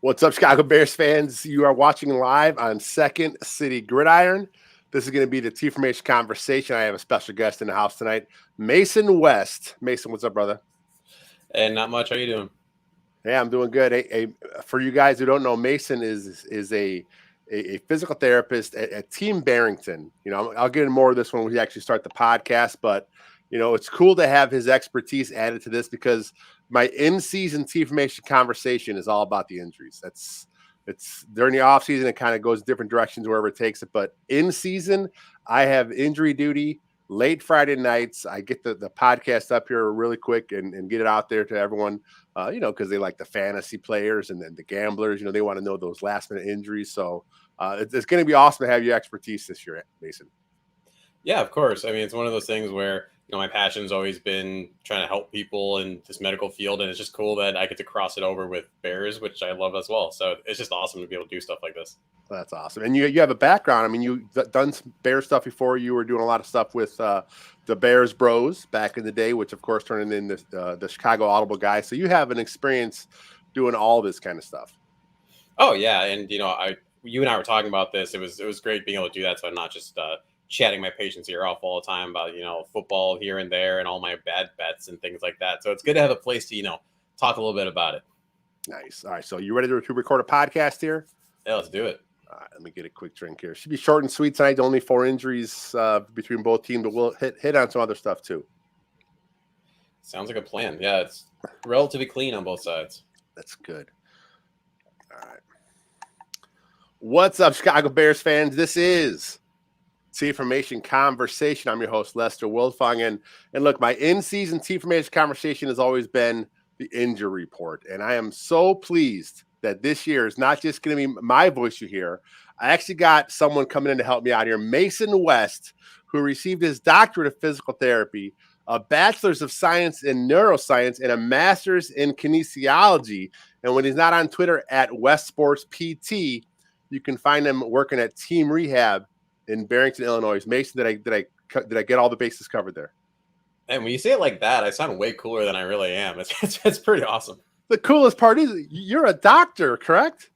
What's up, Chicago Bears fans? You are watching live on Second City Gridiron. This is going to be the T Formation conversation. I have a special guest in the house tonight, Mason West. Mason, what's up, brother? And not much. How you doing? Yeah, I'm doing good. For you guys who don't know, Mason is a physical therapist at Team Barrington. You know, I'll get into more of this when we actually start the podcast, but you know, it's cool to have his expertise added to this because my in-season T Formation conversation is all about the injuries. It's during the off season, it kind of goes different directions wherever it takes it. But in season, I have injury duty late Friday nights. I get the podcast up here really quick and get it out there to everyone, you know, because they like the fantasy players and then the gamblers, you know, they want to know those last minute injuries. So it's going to be awesome to have your expertise this year, Mason. Yeah, of course. I mean, it's one of those things where, you know, my passion's always been trying to help people in this medical field. And it's just cool that I get to cross it over with Bears, which I love as well. So it's just awesome to be able to do stuff like this. That's awesome. And you have a background. I mean, you've done some Bears stuff before. You were doing a lot of stuff with the Bears Bros back in the day, which, of course, turned into the Chicago Audible guys. So you have an experience doing all this kind of stuff. Oh, yeah. And, you know, you and I were talking about this. It was great being able to do that. So I'm not just chatting my patients' ear off all the time about, you know, football here and there and all my bad bets and things like that. So it's good to have a place to, you know, talk a little bit about it. Nice. All right. So you ready to record a podcast here? Yeah, let's do it. All right, let me get a quick drink here. Should be short and sweet tonight. Only 4 injuries between both teams, but we'll hit on some other stuff too. Sounds like a plan. Yeah, it's relatively clean on both sides. That's good. All right. What's up, Chicago Bears fans? This is T Formation Conversation. I'm your host, Lester Wildfang. And look, my in-season T Formation conversation has always been the injury report. And I am so pleased that this year is not just going to be my voice you hear. I actually got someone coming in to help me out here, Mason West, who received his doctorate of physical therapy, a bachelor's of science in neuroscience, and a master's in kinesiology. And when he's not on Twitter at West Sports PT, you can find him working at Team Rehab in Barrington, Illinois. Mason, did I get all the bases covered there? And when you say it like that, I sound way cooler than I really am. It's pretty awesome. The coolest part is you're a doctor, correct?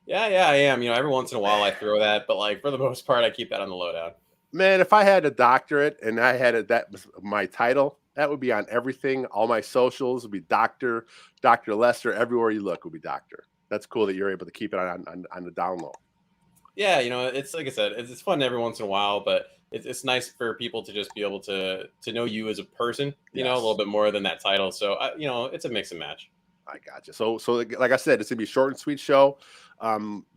Yeah, I am. You know, every once in a while I throw that, but like for the most part, I keep that on the lowdown. Man, if I had a doctorate and I had that was my title, that would be on everything. All my socials would be Dr. Lester. Everywhere you look would be doctor. That's cool that you're able to keep it on the down low. Yeah, you know, it's like I said, it's fun every once in a while, but it's nice for people to just be able to know you as a person, you know, a little bit more than that title. So, you know, it's a mix and match. I gotcha. So like I said, it's going to be a short and sweet show.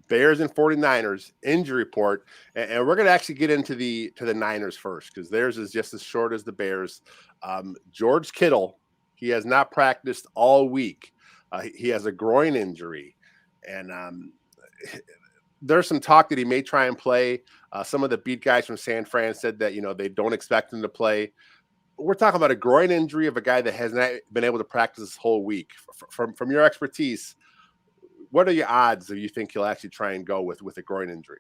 Bears and 49ers injury report. And we're going to actually get into the Niners first because theirs is just as short as the Bears. George Kittle, he has not practiced all week. He has a groin injury. And there's some talk that he may try and play. Some of the beat guys from San Fran said that, you know, they don't expect him to play. We're talking about a groin injury of a guy that has not been able to practice this whole week. From your expertise, what are your odds that you think he'll actually try and go with a groin injury?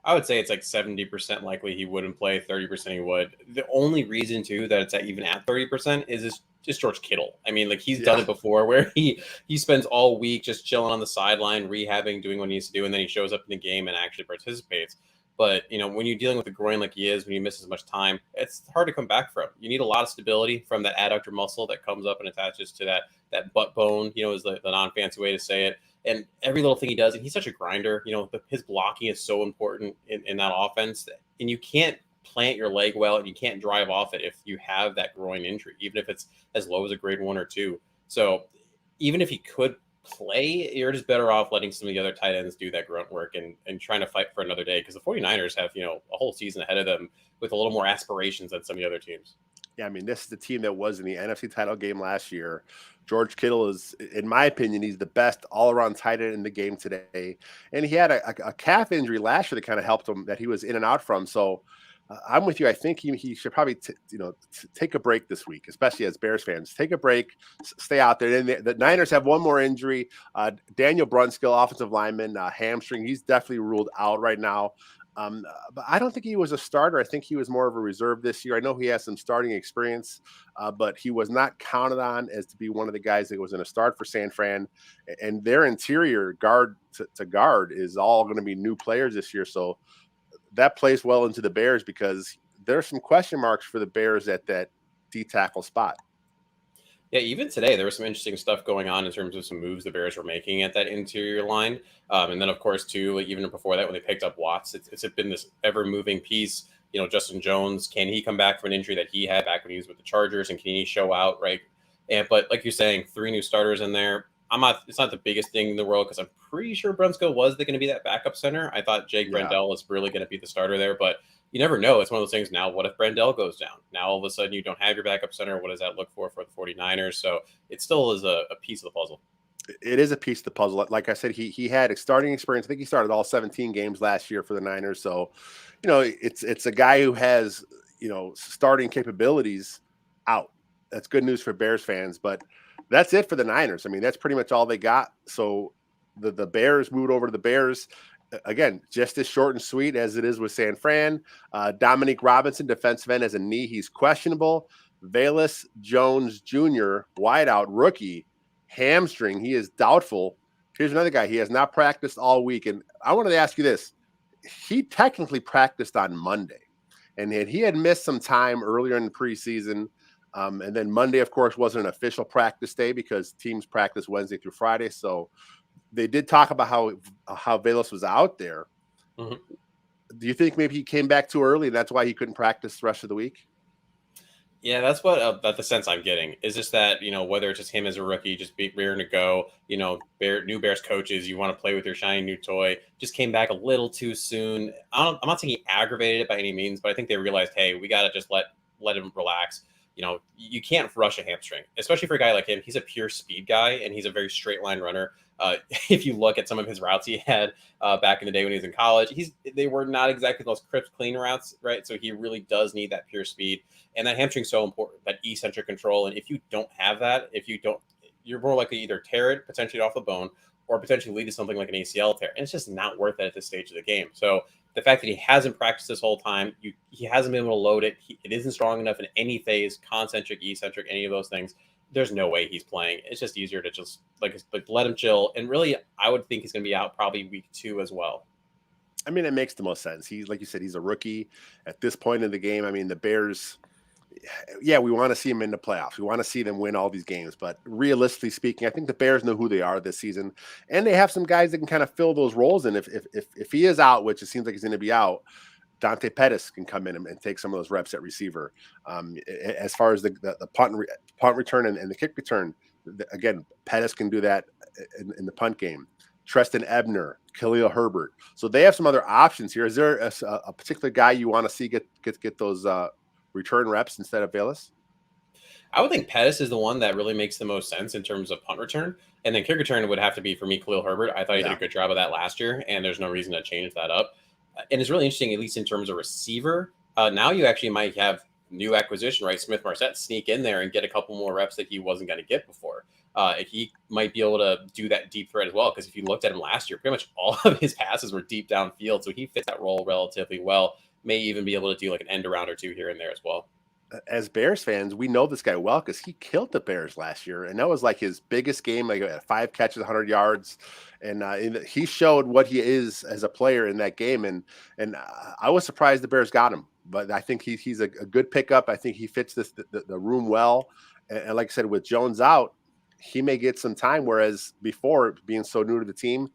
I would say it's like 70% likely he wouldn't play, 30% he would. The only reason, too, that it's even at 30% is just George Kittle. I mean, like he's done it before where he spends all week just chilling on the sideline, rehabbing, doing what he needs to do, and then he shows up in the game and actually participates. But, you know, when you're dealing with a groin like he is, when you miss as much time, it's hard to come back from. You need a lot of stability from that adductor muscle that comes up and attaches to that butt bone, you know, is the non-fancy way to say it. And every little thing he does, and he's such a grinder, you know, his blocking is so important in that offense. And you can't plant your leg well and you can't drive off it if you have that groin injury, even if it's as low as a grade 1 or 2. So even if he could play, you're just better off letting some of the other tight ends do that grunt work and trying to fight for another day because the 49ers have, you know, a whole season ahead of them with a little more aspirations than some of the other teams. Yeah, I mean, this is the team that was in the NFC title game last year. George Kittle is, in my opinion, he's the best all-around tight end in the game today. And he had a calf injury last year that kind of helped him that he was in and out from. So I'm with you. I think he should probably take a break this week, especially as Bears fans. Take a break, stay out there. And the Niners have one more injury. Daniel Brunskill, offensive lineman, hamstring. He's definitely ruled out right now. But I don't think he was a starter. I think he was more of a reserve this year. I know he has some starting experience, but he was not counted on as to be one of the guys that was going to start for San Fran. And their interior guard to guard is all going to be new players this year. So that plays well into the Bears because there's some question marks for the Bears at that D tackle spot. Yeah, even today there was some interesting stuff going on in terms of some moves the Bears were making at that interior line, and then of course too, like, even before that when they picked up Watts, it's been this ever moving piece. Justin Jones, can he come back from an injury that he had back when he was with the Chargers, and can he show out right? And but like you're saying, three new starters in there. I'm not. It's not the biggest thing in the world because I'm pretty sure Brunskill was going to be that backup center. I thought Jake Yeah. Brendel was really going to be the starter there, but you never know. It's one of those things. Now, what if Brendel goes down? Now, all of a sudden, you don't have your backup center. What does that look for the 49ers? So it still is a piece of the puzzle. It is a piece of the puzzle. Like I said, he had a starting experience. I think he started all 17 games last year for the Niners. So, it's a guy who has, starting capabilities out. That's good news for Bears fans, but that's it for the Niners. I mean, that's pretty much all they got. So the Bears moved over to the Bears. Again, just as short and sweet as it is with San Fran. Dominique Robinson, defensive end, has a knee. He's questionable. Velus Jones Jr., wideout rookie, hamstring. He is doubtful. Here's another guy. He has not practiced all week. And I wanted to ask you this. He technically practiced on Monday, and he had missed some time earlier in the preseason. And then Monday, of course, wasn't an official practice day because teams practice Wednesday through Friday. So they did talk about how Velus was out there. Mm-hmm. Do you think maybe he came back too early and that's why he couldn't practice the rest of the week? Yeah, that's what the sense I'm getting is just that, whether it's just him as a rookie, just rearing to go, new Bears coaches, you want to play with your shiny new toy, just came back a little too soon. I'm not saying he aggravated it by any means, but I think they realized, hey, we got to just let him relax. You can't rush a hamstring, especially for a guy like him. He's a pure speed guy, and he's a very straight line runner. If you look at some of his routes he had back in the day when he was in college, they were not exactly those crisp, clean routes, right? So he really does need that pure speed, and that hamstring's so important, that eccentric control. And if you don't have that, you're more likely to either tear it potentially off the bone or potentially lead to something like an ACL tear. And it's just not worth it at this stage of the game. So the fact that he hasn't practiced this whole time, he hasn't been able to load it. It isn't strong enough in any phase, concentric, eccentric, any of those things. There's no way he's playing. It's just easier to just like let him chill. And really, I would think he's going to be out probably week 2 as well. I mean, it makes the most sense. He's, like you said, he's a rookie at this point in the game. I mean, the Bears, yeah, we want to see them in the playoffs. We want to see them win all these games. But realistically speaking, I think the Bears know who they are this season, and they have some guys that can kind of fill those roles. And if he is out, which it seems like he's going to be out, Dante Pettis can come in and take some of those reps at receiver. As far as the punt return and the kick return, again, Pettis can do that in the punt game. Treston Ebner, Khalil Herbert. So they have some other options here. Is there a particular guy you want to see get those return reps instead of Velus? I would think Pettis is the one that really makes the most sense in terms of punt return. And then kick return would have to be, for me, Khalil Herbert. I thought he did a good job of that last year, and there's no reason to change that up. And it's really interesting, at least in terms of receiver. Now you actually might have new acquisition, right? Smith Marset sneak in there and get a couple more reps that he wasn't going to get before. He might be able to do that deep threat as well, because if you looked at him last year, pretty much all of his passes were deep downfield, so he fits that role relatively well. May even be able to do like an end around or two here and there as well. As Bears fans, we know this guy well because he killed the Bears last year, and that was like his biggest game. Like 5 catches, 100 yards, and he showed what he is as a player in that game. And I was surprised the Bears got him, but I think he's a good pickup. I think he fits the room well, and like I said, with Jones out, he may get some time. Whereas before, being so new to the team,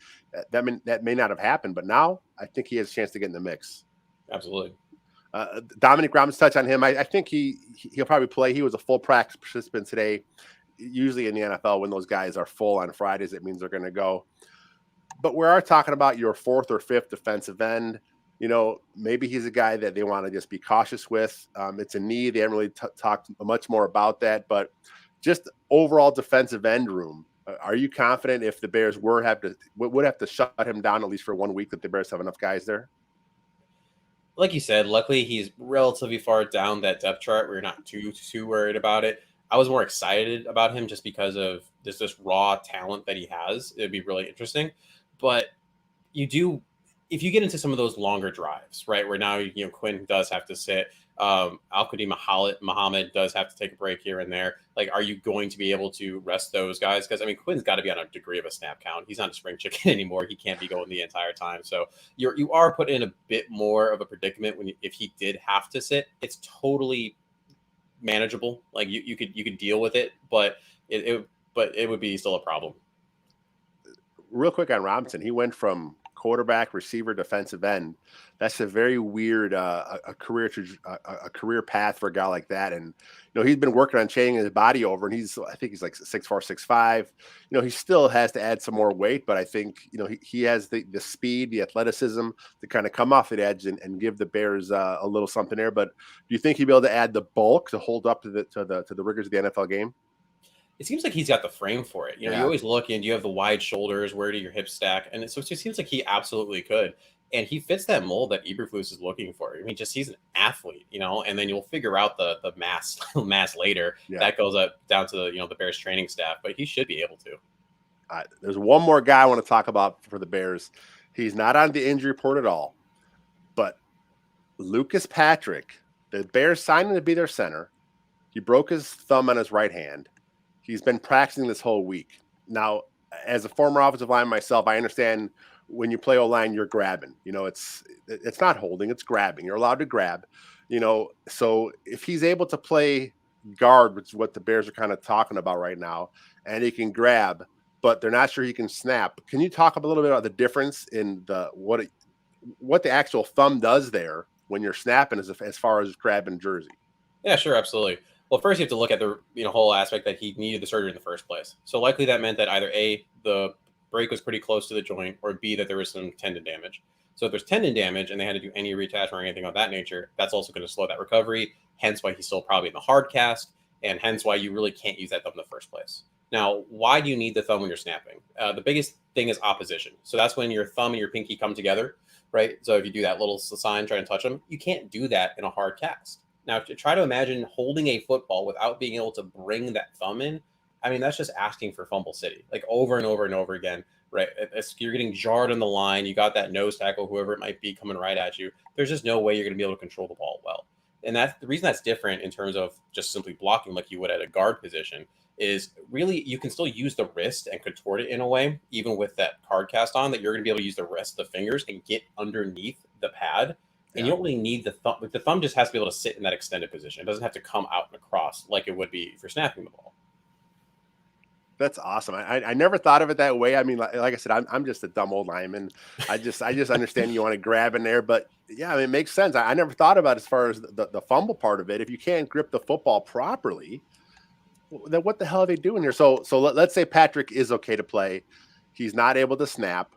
that may not have happened. But now, I think he has a chance to get in the mix. Absolutely. Dominic Robinson, touch on him. I think he'll probably play. He was a full practice participant today. Usually in the NFL, when those guys are full on Fridays, it means they're going to go. But we are talking about your 4th or 5th defensive end. Maybe he's a guy that they want to just be cautious with. It's a knee. They haven't really talked much more about that. But just overall defensive end room. Are you confident if the Bears would have to shut him down at least for 1 week, that the Bears have enough guys there? Like you said, luckily he's relatively far down that depth chart. We're not too worried about it. I was more excited about him just because of this raw talent that he has. It'd be really interesting. But you do if you get into some of those longer drives, right, where now Quinn does have to sit, Al-Qadim Muhammad does have to take a break here and there. Like, are you going to be able to rest those guys? Because I mean, Quinn's got to be on a degree of a snap count. He's not a spring chicken anymore. He can't be going the entire time. So you are put in a bit more of a predicament if he did have to sit. It's totally manageable. Like you could deal with it, but it would be still a problem. Real quick on Robinson, he went from quarterback, receiver, defensive end. That's a very weird a career path for a guy like that. And he's been working on changing his body over, and I think he's like 6'4", 6'5". He still has to add some more weight, but I think he has the speed, the athleticism to kind of come off the edge and give the Bears a little something there. But do you think he'll be able to add the bulk to hold up to the rigors of the NFL game? It seems like he's got the frame for it. You always look and you have the wide shoulders. Where do your hips stack? And so it just seems like he absolutely could. And he fits that mold that Eberflus is looking for. I mean, he's an athlete, and then you'll figure out the mass later. Yeah. That goes up down to the Bears training staff, but he should be able to. There's one more guy I want to talk about for the Bears. He's not on the injury report at all, but Lucas Patrick, the Bears signed him to be their center. He broke his thumb on his right hand. He's been practicing this whole week. Now, as a former offensive lineman myself, I understand when you play O-line, you're grabbing. It's not holding, it's grabbing. You're allowed to grab. So if he's able to play guard, which is what the Bears are kind of talking about right now, and he can grab, but they're not sure he can snap. Can you talk a little bit about the difference in what the actual thumb does there when you're snapping as far as grabbing jersey? Yeah, sure, absolutely. Well, first you have to look at the whole aspect that he needed the surgery in the first place. So likely that meant that either A, the break was pretty close to the joint, or B, that there was some tendon damage. So if there's tendon damage and they had to do any reattachment or anything of that nature, that's also going to slow that recovery, hence why he's still probably in the hard cast, and hence why you really can't use that thumb in the first place. Now, why do you need the thumb when you're snapping? The biggest thing is opposition. So that's when your thumb and your pinky come together, right? So if you do that little sign trying to touch them, you can't do that in a hard cast. Now, to try to imagine holding a football without being able to bring that thumb in, I mean, that's just asking for fumble city, like over and over and over again, right? You're getting jarred on the line. You got that nose tackle, whoever it might be, coming right at you. There's just no way you're going to be able to control the ball well. And that's the reason that's different in terms of just simply blocking like you would at a guard position is really you can still use the wrist and contort it in a way, even with that hard cast on, that you're going to be able to use the rest of the fingers and get underneath the pad. And you don't really need the thumb. The thumb just has to be able to sit in that extended position. It doesn't have to come out and across like it would be if you're snapping the ball. That's awesome. I never thought of it that way. I mean, like I said, I'm just a dumb old lineman. I just understand you want to grab in there, but yeah, I mean, it makes sense. I never thought about as far as the fumble part of it. If you can't grip the football properly, then what the hell are they doing here? So let's say Patrick is okay to play. He's not able to snap.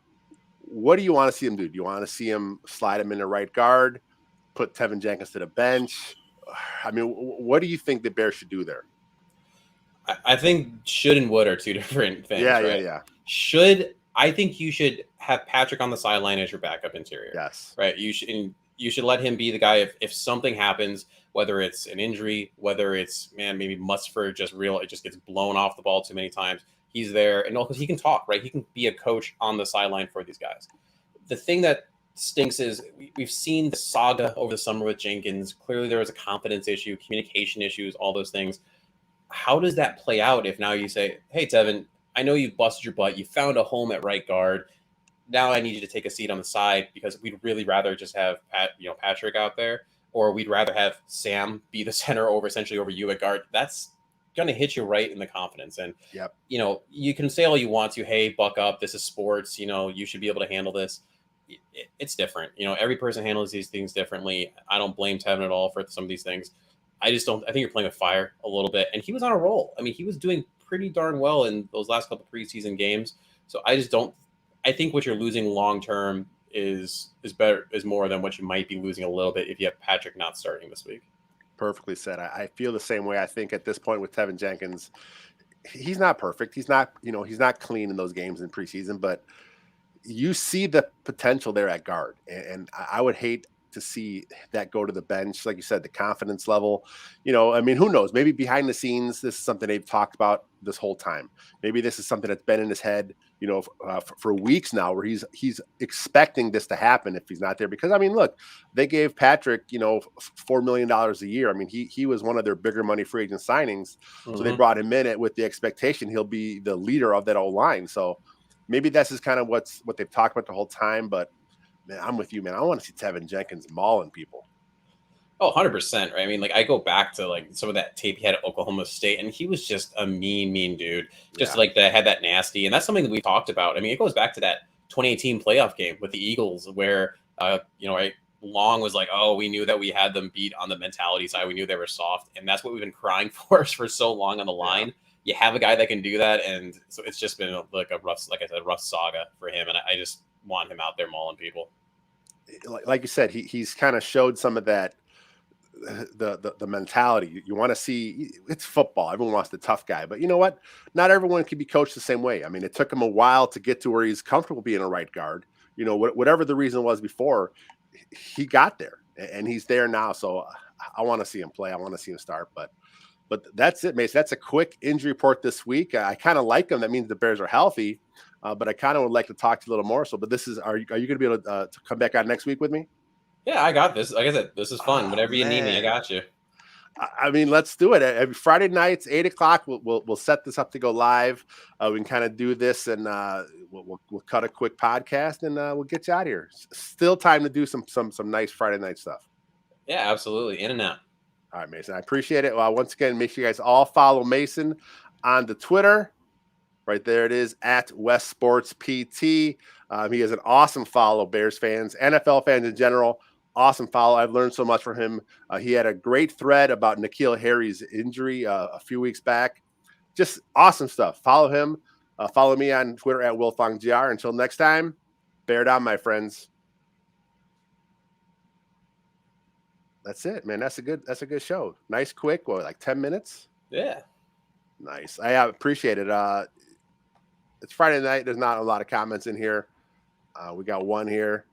What do you want to see him do? Do you want to see him slide him into right guard, put Tevin Jenkins to the bench? I mean, what do you think the Bears should do there? I think should and would are two different things. Yeah. I think you should have Patrick on the sideline as your backup interior. Yes. Right. You should let him be the guy if something happens, whether it's an injury, whether it's maybe Musford it just gets blown off the ball too many times. He's there, and because he can talk, right? He can be a coach on the sideline for these guys. The thing that stinks is we've seen the saga over the summer with Jenkins. Clearly, there was a confidence issue, communication issues, all those things. How does that play out if now you say, hey, Tevin, I know you busted your butt. You found a home at right guard. Now I need you to take a seat on the side because we'd really rather just have Patrick out there, or we'd rather have Sam be the center essentially over you at guard. That's going to hit you right in the confidence. And, you can say all you want to, hey, buck up. This is sports. You should be able to handle this. It's different. Every person handles these things differently. I don't blame Tevin at all for some of these things. I think you're playing with fire a little bit. And he was on a roll. I mean, he was doing pretty darn well in those last couple preseason games. So I think what you're losing long-term is more than what you might be losing a little bit if you have Patrick not starting this week. Perfectly said. I feel the same way. I think at this point with Tevin Jenkins, he's not perfect. He's not clean in those games in preseason, but you see the potential there at guard. And I would hate to see that go to the bench. Like you said, the confidence level, I mean, who knows? Maybe behind the scenes, this is something they've talked about this whole time. Maybe this is something that's been in his head, for weeks now, where he's expecting this to happen if he's not there. Because I mean, look, they gave Patrick, $4 million a year. I mean, he was one of their bigger money free agent signings. So they brought him in with the expectation he'll be the leader of that old line. So maybe this is kind of what they've talked about the whole time. But man, I'm with you, man. I want to see Tevin Jenkins mauling people. Oh, 100%. Right. I mean, like, I go back to like some of that tape he had at Oklahoma State, and he was just a mean dude. Just like that, had that nasty. And that's something that we talked about. I mean, it goes back to that 2018 playoff game with the Eagles where, Long was like, oh, we knew that we had them beat on the mentality side. We knew they were soft. And that's what we've been crying for so long on the line. Yeah. You have a guy that can do that. And so it's just been like a rough saga for him. And I just want him out there mauling people. Like you said, he's kind of showed some of that, the mentality. You want to see, it's football. Everyone wants the tough guy, but you know what? Not everyone can be coached the same way. I mean, it took him a while to get to where he's comfortable being a right guard. Whatever the reason was before, he got there, and he's there now. So I want to see him play. I want to see him start. But that's it, Mason. That's a quick injury report this week. I kind of like him. That means the Bears are healthy. But I kind of would like to talk to you a little more. So, but are you going to be able to come back on next week with me? Yeah, I got this. Like I said, this is fun. Whatever you need me, I got you. I mean, let's do it. Every Friday nights, 8:00. We'll set this up to go live. We can kind of do this, and we'll cut a quick podcast, and we'll get you out of here. Still time to do some nice Friday night stuff. Yeah, absolutely. In and out. All right, Mason. I appreciate it. Once again, make sure you guys all follow Mason on the Twitter. Right there it is, at West Sports PT. He is an awesome follow, Bears fans, NFL fans in general. Awesome follow. I've learned so much from him. He had a great thread about N'Keal Harry's injury a few weeks back. Just awesome stuff. Follow him. Follow me on Twitter at WilfongGR. Until next time, bear down, my friends. That's it, man. That's a good show. Nice, quick. Like 10 minutes? Yeah. Nice. I appreciate it. It's Friday night. There's not a lot of comments in here. We got one here.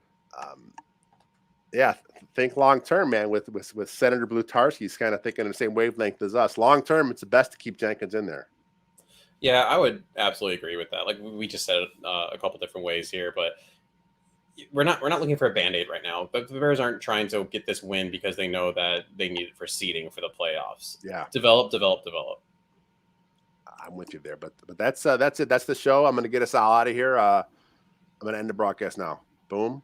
Think long term, man. With Senator Blutarski, he's kind of thinking the same wavelength as us. Long term, it's the best to keep Jenkins in there. Yeah, I would absolutely agree with that. Like we just said it a couple different ways here, but we're not looking for a Band-Aid right now. But the Bears aren't trying to get this win because they know that they need it for seeding for the playoffs. Yeah, develop. I'm with you there, but that's it. That's the show. I'm going to get us all out of here. I'm going to end the broadcast now. Boom.